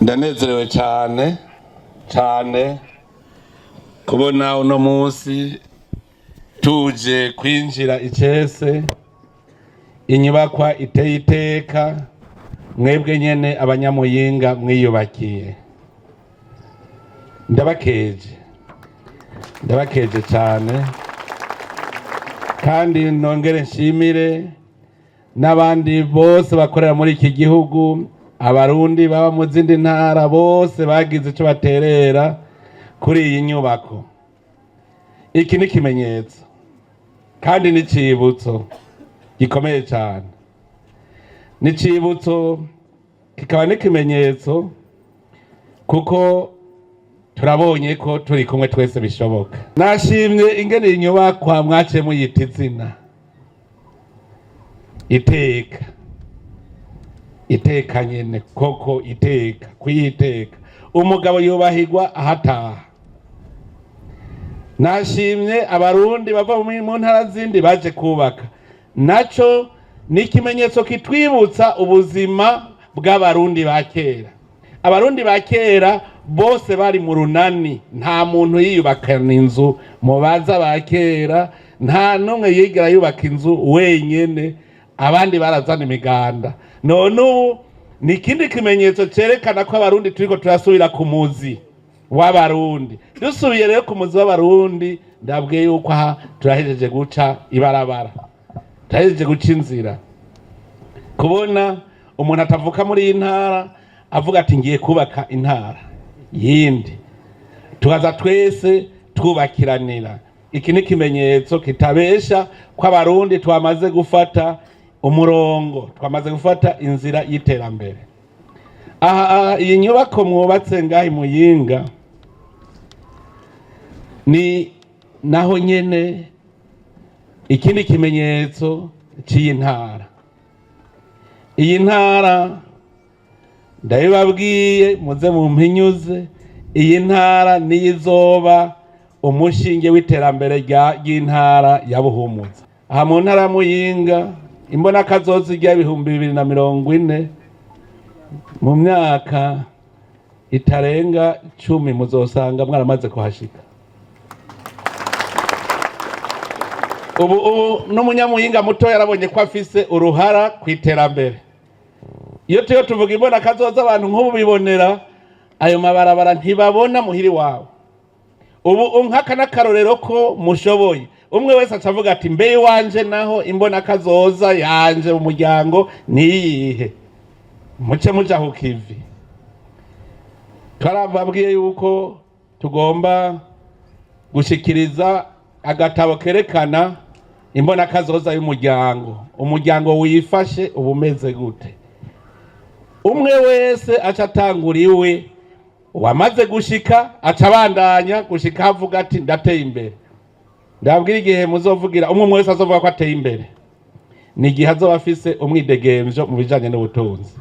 Ndanezerewe cyane kubona uno munsi tuje kwinjira Icese, inyubakwa iteye iteka, mwebwe nyene abanyamuyinga mwiyubakiye. Ndabakeje cyane, kandi nongere nshimire n'abandi bose bakorera muri iki gihugu, abarundi baba mu zindi ntara bose bagize icyo baterera kuri iyi nyubako. Iki ni ikimenyetso kandi ni icibutso gikomeye cyane, ni icibutso kikaba n'ikimenyetso kuko turabonye ko turi kumwe twese bishoboka. Nashimye ingene iyi nyubakwa mwaciye muyita izina iteka nyene, koko iteka, kuyiteka. Umugabo yubahirwa ahataha. Nashimye abarundi bava mu ntara zindi baje kubaka, naco ni ikimenyetso kitwibutsa ubuzima bw'abarundi ba kera. Abarundi ba kera bose bari mu runani, nta muntu yiyubakana inzu mu baza ba kera, nta numwe yigira yubaka inzu wenyene, abandi barazana imiganda. None ubu ni ikindi kimenyetso cerekana ko abarundi turiko turasubira ku muzi w'abarundi. Dusubiye rero ku muzi w'abarundi, ndabwiye yuko aha turahejeje guca ibarabara, turahejeje guca inzira. Kubona umuntu atavuka muri iyi ntara avuga ati ngiye kubaka intara yindi, tukaza twese twubakiranira. Iki ni ikimenyetso kitabesha ko abarundi twamaze gufata umurongo, twamaze gufata inzira y'iterambere. Aha iyi nyubako mwubatse ngaho Muyinga ni naho nyene ikindi kimenyetso cy'iyi ntara. Iyi ntara ndabibabwiye muze mumpinyuze, iyi ntara niyo izoba umushinge w'iterambere ry'intara ya Buhumuza. Aha mu ntara ya Muyinga imbona kazoza rya 2040 mu myaka itarenga 10 muzosanga mwaramaze kuhashika. Ubu n'umunyamuyinga muto yarabonye ko afise uruhara ku iterambere. Iyo tuvuga imbona kazoza, abantu nk'ubu bibonera ayo mabarabara ntibabona muhiri wawe. Ubu nkaka n'akarorero ko mushoboye, umwe wese acavuga ati mbe wanje naho imbona kazoza yanje umuryango niyihe, muce muja ku kivi. Twarababwiye yuko tugomba gushikiriza agatabo kerekana imbona kazoza y'umuryango, umuryango wifashe ubumeze gute. Umwe wese acatangura iwe, wamaze gushika acabandanya gushika havuga ati ndateye imbere. Ndabwira igihe muzovugira umwe wese azovuga ko ateye imbere, ni igihe azoba afise umwidegemvyo mu bijanye n'ubutunzi.